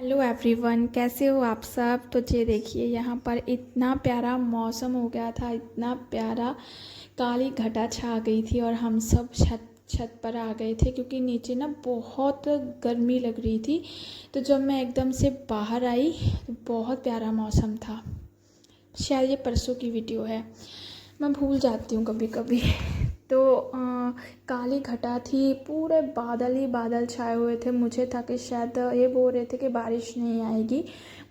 Hello everyone, कैसे हो आप सब। तो ये देखिए, यहाँ पर इतना प्यारा मौसम हो गया था, इतना प्यारा। काली घटा छा गई थी और हम सब छत छत पर आ गए थे क्योंकि नीचे ना बहुत गर्मी लग रही थी। तो जब मैं एकदम से बाहर आई तो बहुत प्यारा मौसम था। शायद ये परसों की वीडियो है, मैं भूल जाती हूँ कभी कभी। तो काली घटा थी, पूरे बादल ही बादल छाए हुए थे। मुझे था कि शायद ये बोल रहे थे कि बारिश नहीं आएगी।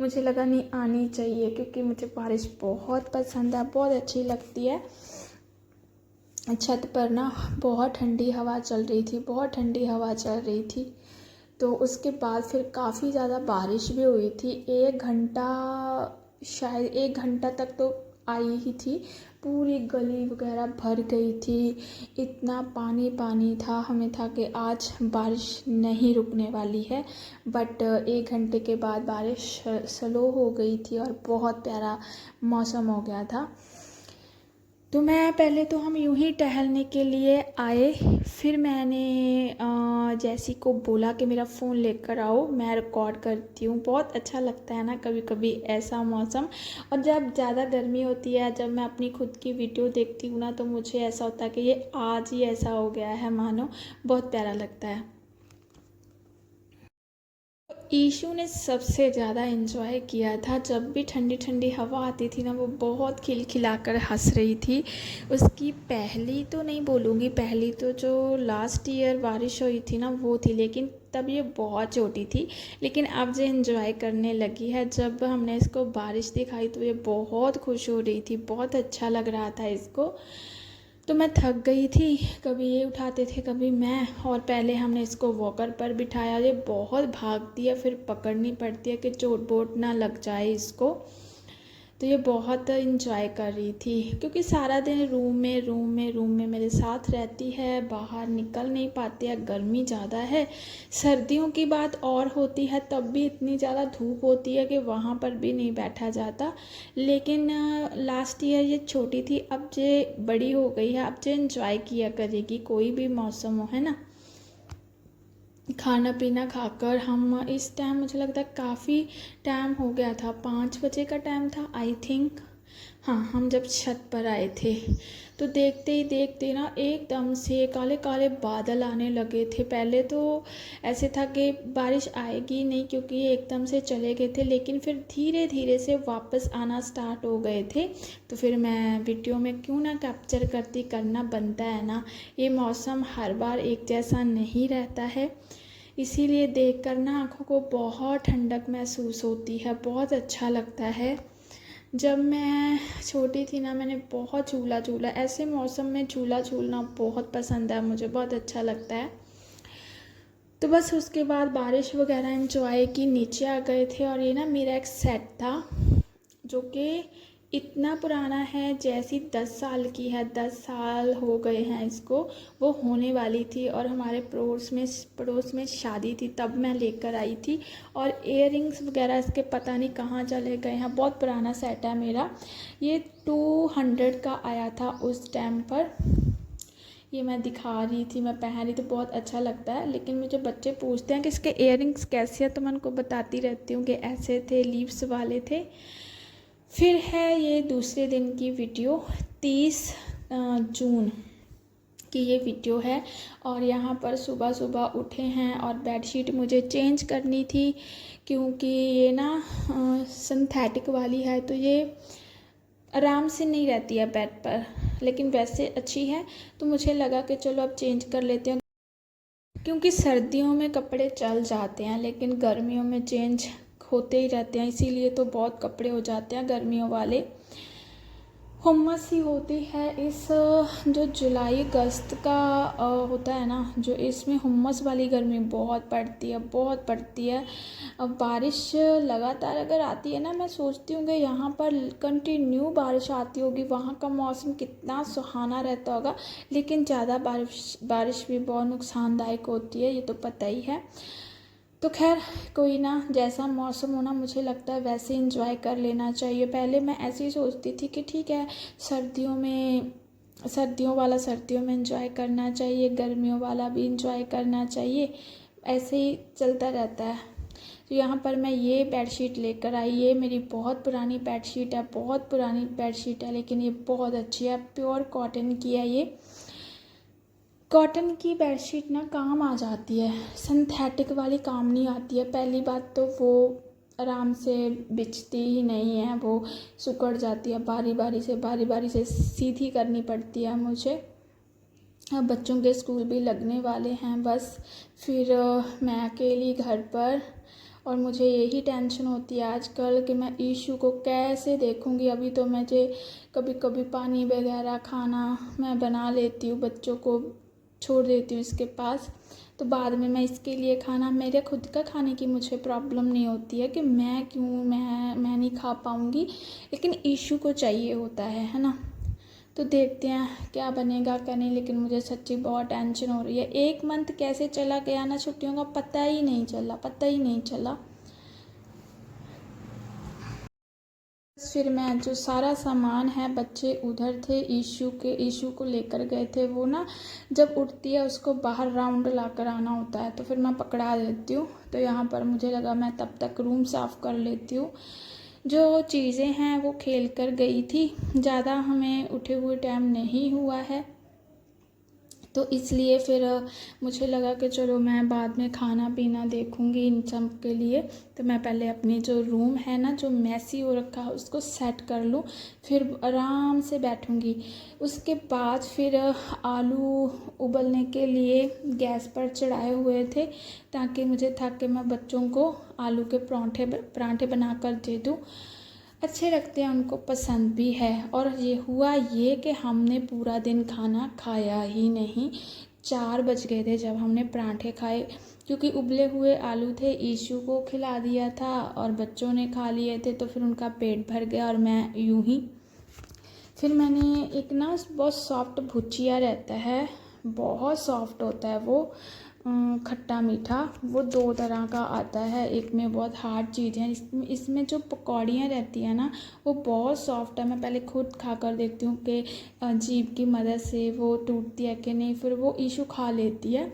मुझे लगा नहीं, आनी चाहिए क्योंकि मुझे बारिश बहुत पसंद है, बहुत अच्छी लगती है। छत पर ना बहुत ठंडी हवा चल रही थी, बहुत ठंडी हवा चल रही थी। तो उसके बाद फिर काफ़ी ज़्यादा बारिश भी हुई थी। 1 घंटा, शायद 1 घंटा तक तो आई ही थी। पूरी गली वगैरह भर गई थी, इतना पानी पानी था। हमें था कि आज बारिश नहीं रुकने वाली है, बट 1 घंटे के बाद बारिश स्लो हो गई थी और बहुत प्यारा मौसम हो गया था। तो मैं पहले तो हम यूं ही टहलने के लिए आए, फिर मैंने जैसी को बोला कि मेरा फ़ोन लेकर आओ, मैं रिकॉर्ड करती हूँ। बहुत अच्छा लगता है ना कभी कभी ऐसा मौसम। और जब ज़्यादा गर्मी होती है, जब मैं अपनी खुद की वीडियो देखती हूँ ना, तो मुझे ऐसा होता है कि ये आज ही ऐसा हो गया है मानो। बहुत प्यारा लगता है। ईशु ने सबसे ज़्यादा इन्जॉय किया था। जब भी ठंडी ठंडी हवा आती थी ना, वो बहुत खिलखिलाकर हंस रही थी। उसकी पहली तो नहीं बोलूँगी, पहली तो जो लास्ट ईयर बारिश हुई थी ना वो थी, लेकिन तब ये बहुत छोटी थी। लेकिन अब जो इन्जॉय करने लगी है, जब हमने इसको बारिश दिखाई तो ये बहुत खुश हो रही थी, बहुत अच्छा लग रहा था इसको। तो मैं थक गई थी, कभी ये उठाते थे कभी मैं, और पहले हमने इसको वॉकर पर बिठाया। ये बहुत भागती है, फिर पकड़नी पड़ती है कि चोट वोट ना लग जाए इसको। तो ये बहुत इंजॉय कर रही थी क्योंकि सारा दिन रूम में मेरे साथ रहती है, बाहर निकल नहीं पाती है, गर्मी ज़्यादा है। सर्दियों की बात और होती है, तब भी इतनी ज़्यादा धूप होती है कि वहाँ पर भी नहीं बैठा जाता। लेकिन लास्ट ईयर ये छोटी थी, अब ये बड़ी हो गई है, अब ये इंजॉय किया करेगी कोई भी मौसम हो, है ना। खाना पीना खाकर हम इस टाइम, मुझे लगता है काफ़ी टाइम हो गया था, 5 बजे का टाइम था आई थिंक। हाँ, हम जब छत पर आए थे तो देखते ही देखते ना एकदम से काले काले बादल आने लगे थे। पहले तो ऐसे था कि बारिश आएगी नहीं क्योंकि ये एकदम से चले गए थे, लेकिन फिर धीरे धीरे से वापस आना स्टार्ट हो गए थे। तो फिर मैं वीडियो में क्यों ना कैप्चर करती, करना बनता है ना। ये मौसम हर बार एक जैसा नहीं रहता है, इसीलिए देखकर ना आँखों को बहुत ठंडक महसूस होती है, बहुत अच्छा लगता है। जब मैं छोटी थी ना, मैंने बहुत झूला झूला, ऐसे मौसम में झूला झूलना बहुत पसंद है मुझे, बहुत अच्छा लगता है। तो बस उसके बाद बारिश वगैरह एंजॉय की, नीचे आ गए थे। और ये ना मेरा एक सेट था जो कि इतना पुराना है, जैसी 10 साल की है, 10 साल हो गए हैं इसको। वो होने वाली थी और हमारे पड़ोस में शादी थी, तब मैं लेकर आई थी। और इयररिंग्स वगैरह इसके पता नहीं कहाँ चले गए हैं। बहुत पुराना सेट है मेरा, ये 200 का आया था उस टाइम पर। ये मैं दिखा रही थी, मैं पहन रही, तो बहुत अच्छा लगता है। लेकिन मुझे बच्चे पूछते हैं कि इसके इयररिंग्स कैसे हैं, तो मैं उनको बताती रहती हूँ कि ऐसे थे, लीव्स वाले थे। फिर है ये दूसरे दिन की वीडियो, 30 जून की ये वीडियो है। और यहाँ पर सुबह सुबह उठे हैं और बेडशीट मुझे चेंज करनी थी क्योंकि ये ना सिंथेटिक वाली है, तो ये आराम से नहीं रहती है बेड पर, लेकिन वैसे अच्छी है। तो मुझे लगा कि चलो अब चेंज कर लेते हैं, क्योंकि सर्दियों में कपड़े चल जाते हैं लेकिन गर्मियों में चेंज होते ही रहते हैं, इसीलिए तो बहुत कपड़े हो जाते हैं गर्मियों वाले। हुम्मस ही होती है इस जो जुलाई अगस्त का होता है ना, जो इसमें हुम्मस वाली गर्मी बहुत पड़ती है, बहुत पड़ती है। अब बारिश लगातार अगर आती है ना, मैं सोचती हूँ कि यहाँ पर कंटिन्यू बारिश आती होगी, वहाँ का मौसम कितना सुहाना रहता होगा। लेकिन ज़्यादा बारिश भी बहुत नुकसानदायक होती है, ये तो पता ही है। तो खैर कोई ना, जैसा मौसम होना, मुझे लगता है वैसे इंजॉय कर लेना चाहिए। पहले मैं ऐसे ही सोचती थी कि ठीक है, सर्दियों वाला सर्दियों में इंजॉय करना चाहिए, गर्मियों वाला भी इंजॉय करना चाहिए, ऐसे ही चलता रहता है। तो यहाँ पर मैं ये बेडशीट लेकर आई। ये मेरी बहुत पुरानी बेडशीट है, बहुत पुरानी बेडशीट है, लेकिन ये बहुत अच्छी है, प्योर कॉटन की है। ये कॉटन की बेडशीट ना काम आ जाती है, सिंथेटिक वाली काम नहीं आती है। पहली बात तो वो आराम से बिछती ही नहीं है, वो सिकुड़ जाती है, बारी बारी से सीधी करनी पड़ती है मुझे। अब बच्चों के स्कूल भी लगने वाले हैं बस, फिर मैं अकेली घर पर, और मुझे यही टेंशन होती है आजकल कि मैं ईशू को कैसे देखूंगी। अभी तो मुझे कभी कभी पानी वगैरह खाना मैं बना लेती हूँ, बच्चों को छोड़ देती हूँ इसके पास, तो बाद में मैं इसके लिए खाना, मेरे खुद का खाने की मुझे प्रॉब्लम नहीं होती है कि मैं नहीं खा पाऊँगी, लेकिन ईशू को चाहिए होता है ना। तो देखते हैं क्या बनेगा क्या नहीं, लेकिन मुझे सच्ची बहुत टेंशन हो रही है। 1 मंथ कैसे चला गया ना छुट्टियों का, पता ही नहीं चला। फिर मैं जो सारा सामान है, बच्चे उधर थे, ईशू को लेकर गए थे। वो ना जब उठती है उसको बाहर राउंड ला कर आना होता है, तो फिर मैं पकड़ा देती हूँ। तो यहाँ पर मुझे लगा मैं तब तक रूम साफ़ कर लेती हूँ। जो चीज़ें हैं वो खेल कर गई थी, ज़्यादा हमें उठे हुए टाइम नहीं हुआ है, तो इसलिए फिर मुझे लगा कि चलो मैं बाद में खाना पीना देखूँगी इन सब के लिए। तो मैं पहले अपनी जो रूम है ना, जो मैसी हो रखा है, उसको सेट कर लूँ, फिर आराम से बैठूँगी। उसके बाद फिर आलू उबलने के लिए गैस पर चढ़ाए हुए थे, ताकि मुझे था कि मैं बच्चों को आलू के परांठे बना कर दे दूँ। अच्छे लगते हैं, उनको पसंद भी है। और ये हुआ ये कि हमने पूरा दिन खाना खाया ही नहीं। 4 बज गए थे जब हमने परांठे खाए, क्योंकि उबले हुए आलू थे, ईशू को खिला दिया था और बच्चों ने खा लिए थे, तो फिर उनका पेट भर गया और मैं यूं ही। फिर मैंने एक ना बहुत सॉफ्ट भुजिया रहता है, बहुत सॉफ्ट होता है वो, खट्टा मीठा, वो 2 तरह का आता है। एक में बहुत हार्ड चीज़ है, इसमें जो पकौड़ियाँ रहती है ना, वो बहुत सॉफ्ट है। मैं पहले खुद खा कर देखती हूँ कि जीभ की मदद से वो टूटती है कि नहीं, फिर वो ईशू खा लेती है,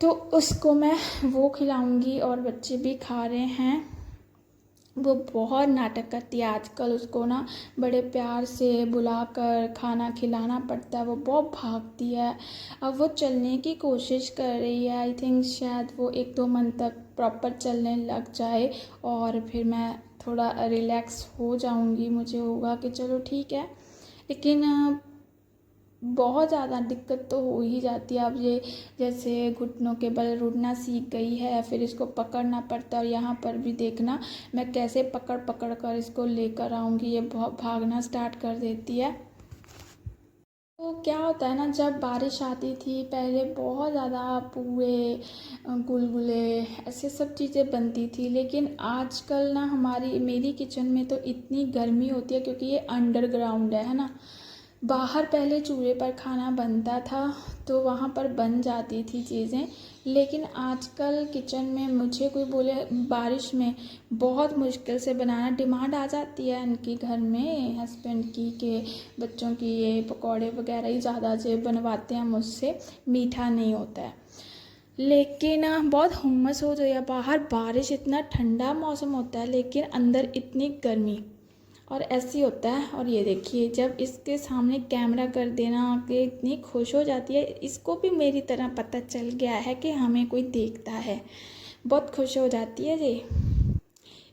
तो उसको मैं वो खिलाऊंगी। और बच्चे भी खा रहे हैं। वो बहुत नाटक करती है आजकल, उसको ना बड़े प्यार से बुलाकर खाना खिलाना पड़ता है, वो बहुत भागती है। अब वो चलने की कोशिश कर रही है, आई थिंक शायद वो 1-2 मंथ तक प्रॉपर चलने लग जाए, और फिर मैं थोड़ा रिलैक्स हो जाऊंगी। मुझे होगा कि चलो ठीक है, लेकिन बहुत ज़्यादा दिक्कत तो हो ही जाती है। अब ये जैसे घुटनों के बल रुड़ना सीख गई है, फिर इसको पकड़ना पड़ता है, और यहाँ पर भी देखना मैं कैसे पकड़ पकड़ कर इसको लेकर आऊँगी। ये बहुत भागना स्टार्ट कर देती है। तो क्या होता है ना, जब बारिश आती थी पहले, बहुत ज़्यादा पूरे गुलगुले ऐसे सब चीज़ें बनती थी, लेकिन आजकल ना मेरी किचन में तो इतनी गर्मी होती है, क्योंकि ये अंडरग्राउंड है ना। बाहर पहले चूल्हे पर खाना बनता था, तो वहाँ पर बन जाती थी चीज़ें, लेकिन आजकल किचन में मुझे कोई बोले बारिश में बहुत मुश्किल से बनाना, डिमांड आ जाती है इनकी घर में हस्बैंड की कि बच्चों की ये पकौड़े वगैरह ही ज़्यादा जो बनवाते हैं मुझसे, मीठा नहीं होता है। लेकिन बहुत हुम्मस हो जाए, बाहर बारिश, इतना ठंडा मौसम होता है, लेकिन अंदर इतनी गर्मी, और ऐसे होता है। और ये देखिए, जब इसके सामने कैमरा कर देना कि इतनी खुश हो जाती है, इसको भी मेरी तरह पता चल गया है कि हमें कोई देखता है, बहुत खुश हो जाती है ये।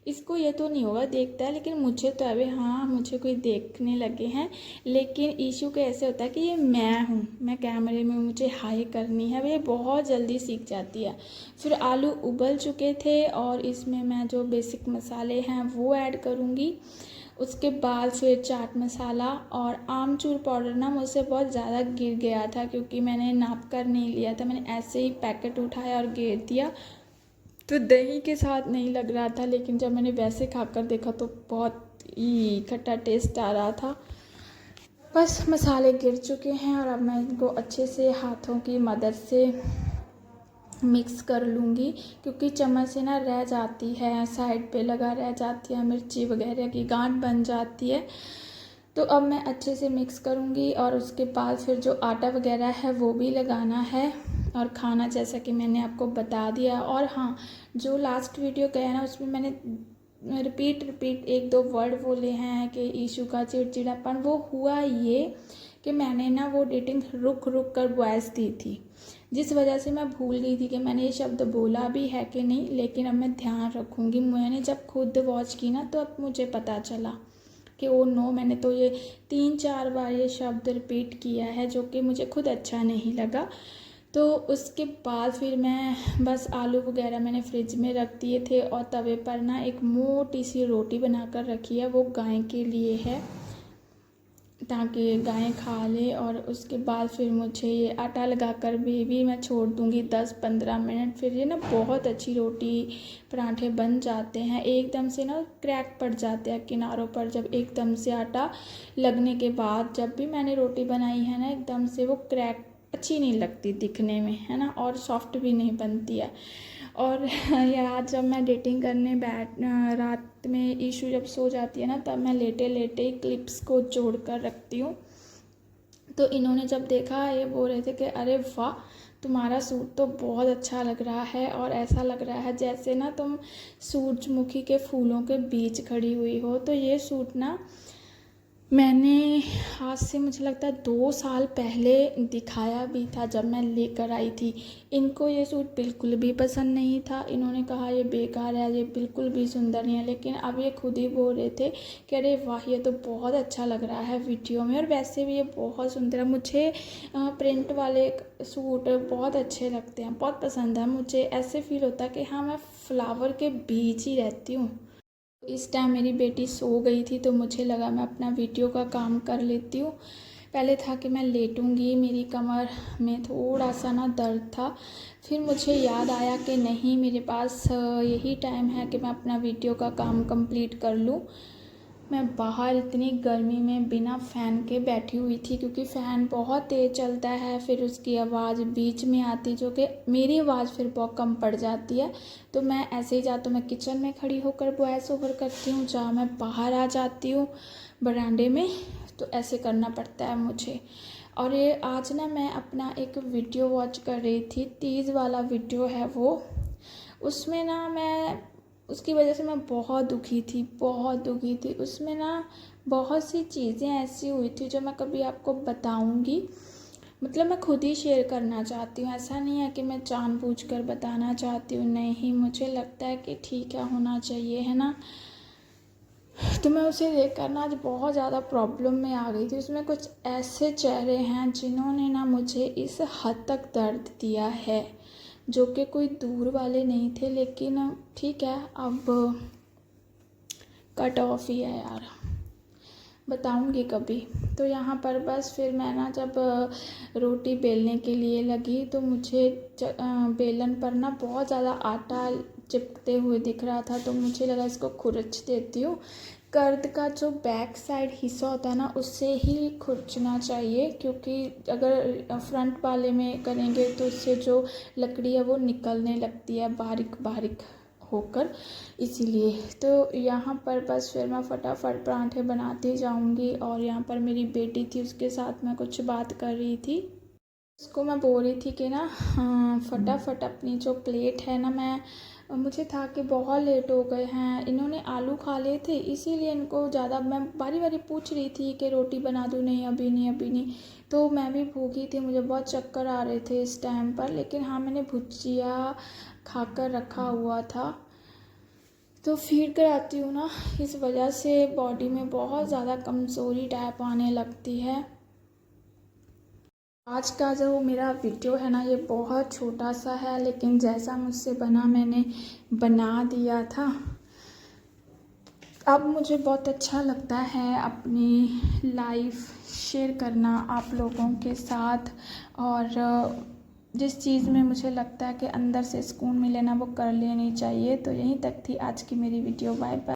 इसको ये तो नहीं होगा देखता है, लेकिन मुझे तो अभी हाँ, मुझे कोई देखने लगे हैं। लेकिन ईशू के ऐसे होता है कि ये मैं हूँ, मैं कैमरे में मुझे हाई करनी है, ये बहुत जल्दी सीख जाती है। फिर आलू उबल चुके थे, और इसमें मैं जो बेसिक मसाले हैं वो ऐड करूँगी। उसके बाद फिर चाट मसाला और आमचूर पाउडर ना मुझसे बहुत ज़्यादा गिर गया था, क्योंकि मैंने नाप कर नहीं लिया था, मैंने ऐसे ही पैकेट उठाया और गिर दिया, तो दही के साथ नहीं लग रहा था। लेकिन जब मैंने वैसे खाकर देखा तो बहुत ही खट्टा टेस्ट आ रहा था। बस मसाले गिर चुके हैं, और अब मैं इनको अच्छे से हाथों की मदद से मिक्स कर लूँगी, क्योंकि चम्मच से ना रह जाती है, साइड पे लगा रह जाती है, मिर्ची वगैरह की गांठ बन जाती है। तो अब मैं अच्छे से मिक्स करूँगी और उसके बाद फिर जो आटा वगैरह है वो भी लगाना है और खाना, जैसा कि मैंने आपको बता दिया। और हाँ, जो लास्ट वीडियो गया ना उसमें मैंने रिपीट एक दो वर्ड बोले हैं कि ईशू का चिड़चिड़ापन। वो हुआ ये कि मैंने ना वो एडिटिंग रुक रुक कर वॉइस दी थी, जिस वजह से मैं भूल गई थी कि मैंने ये शब्द बोला भी है कि नहीं, लेकिन अब मैं ध्यान रखूँगी। मैंने जब खुद वॉच की ना तो अब मुझे पता चला कि ओ नो, मैंने तो ये 3-4 बार ये शब्द रिपीट किया है, जो कि मुझे खुद अच्छा नहीं लगा। तो उसके बाद फिर मैं बस आलू वगैरह मैंने फ्रिज में रख दिए थे और तवे पर ना एक मोटी सी रोटी बनाकर रखी है, वो गाय के लिए है ताकि गायें खा ले। और उसके बाद फिर मुझे ये आटा लगाकर भी मैं छोड़ दूँगी 10-15 मिनट। फिर ये ना बहुत अच्छी रोटी पराठे बन जाते हैं, एकदम से ना क्रैक पड़ जाते हैं किनारों पर। जब एकदम से आटा लगने के बाद जब भी मैंने रोटी बनाई है ना, एकदम से वो क्रैक अच्छी नहीं लगती दिखने में, है ना, और सॉफ्ट भी नहीं बनती है। और यार जब मैं एडिटिंग करने रात में ईशू जब सो जाती है ना, तब मैं लेटे लेटे ही क्लिप्स को जोड़ कर रखती हूँ। तो इन्होंने जब देखा, ये बोल रहे थे कि अरे वाह, तुम्हारा सूट तो बहुत अच्छा लग रहा है और ऐसा लग रहा है जैसे ना तुम सूरजमुखी के फूलों के बीच खड़ी हुई हो। तो ये सूट ना मैंने आज से मुझे लगता है 2 साल पहले दिखाया भी था जब मैं लेकर आई थी। इनको ये सूट बिल्कुल भी पसंद नहीं था, इन्होंने कहा ये बेकार है, ये बिल्कुल भी सुंदर नहीं है। लेकिन अब ये खुद ही बोल रहे थे कि अरे वाह, ये तो बहुत अच्छा लग रहा है वीडियो में, और वैसे भी ये बहुत सुंदर है। मुझे प्रिंट वाले सूट बहुत अच्छे लगते हैं, बहुत पसंद है मुझे। ऐसे फील होता है कि हाँ, मैं फ्लावर के बीच ही रहती हूँ। इस टाइम मेरी बेटी सो गई थी तो मुझे लगा मैं अपना वीडियो का काम कर लेती हूँ। पहले था कि मैं लेटूँगी, मेरी कमर में थोड़ा सा ना दर्द था। फिर मुझे याद आया कि नहीं, मेरे पास यही टाइम है कि मैं अपना वीडियो का काम कंप्लीट कर लूँ। मैं बाहर इतनी गर्मी में बिना फ़ैन के बैठी हुई थी, क्योंकि फ़ैन बहुत तेज़ चलता है, फिर उसकी आवाज़ बीच में आती, जो कि मेरी आवाज़ फिर बहुत कम पड़ जाती है। तो मैं ऐसे ही जा तो मैं किचन में खड़ी होकर वॉइस ओवर करती हूँ, जहाँ मैं बाहर आ जाती हूँ बरामदे में, तो ऐसे करना पड़ता है मुझे। और ये आज ना मैं अपना एक वीडियो वॉच कर रही थी, तीज वाला वीडियो है वो। उसमें ना मैं उसकी वजह से मैं बहुत दुखी थी। उसमें ना बहुत सी चीज़ें ऐसी हुई थी जो मैं कभी आपको बताऊंगी, मतलब मैं खुद ही शेयर करना चाहती हूँ। ऐसा नहीं है कि मैं जानबूझकर बताना चाहती हूँ, नहीं, मुझे लगता है कि ठीक है, होना चाहिए, है ना। तो मैं उसे देखकर ना आज बहुत ज़्यादा प्रॉब्लम में आ गई थी। उसमें कुछ ऐसे चेहरे हैं जिन्होंने ना मुझे इस हद तक दर्द दिया है, जो कि कोई दूर वाले नहीं थे, लेकिन ठीक है, अब कट ऑफ ही है यार, बताऊंगी कभी। तो यहाँ पर बस फिर मैं ना जब रोटी बेलने के लिए लगी तो मुझे बेलन पर ना बहुत ज़्यादा आटा चिपकते हुए दिख रहा था, तो मुझे लगा इसको खुरच देती हूँ। कर्द का जो बैक साइड हिस्सा होता है ना, उससे ही खुरचना चाहिए, क्योंकि अगर फ्रंट वाले में करेंगे तो उससे जो लकड़ी है वो निकलने लगती है बारीक बारीक होकर, इसीलिए। तो यहाँ पर बस फिर मैं फटाफट पराठे बनाती जाऊँगी। और यहाँ पर मेरी बेटी थी, उसके साथ मैं कुछ बात कर रही थी। उसको मैं बोल रही थी कि ना फटाफट अपनी जो प्लेट है ना, मुझे था कि बहुत लेट हो गए हैं, इन्होंने आलू खा लिए थे, इसीलिए इनको ज़्यादा मैं बारी बारी पूछ रही थी कि रोटी बना दूँ, नहीं अभी नहीं। तो मैं भी भूखी थी, मुझे बहुत चक्कर आ रहे थे इस टाइम पर, लेकिन हाँ, मैंने भुजिया खाकर रखा हुआ था। तो फीड कराती हूँ ना, इस वजह से बॉडी में बहुत ज़्यादा कमज़ोरी टाइप आने लगती है। आज का जो मेरा वीडियो है ना, ये बहुत छोटा सा है, लेकिन जैसा मुझसे बना मैंने बना दिया था। अब मुझे बहुत अच्छा लगता है अपनी लाइफ शेयर करना आप लोगों के साथ, और जिस चीज़ में मुझे लगता है कि अंदर से सुकून मिले ना, वो कर लेनी चाहिए। तो यहीं तक थी आज की मेरी वीडियो। Bye bye.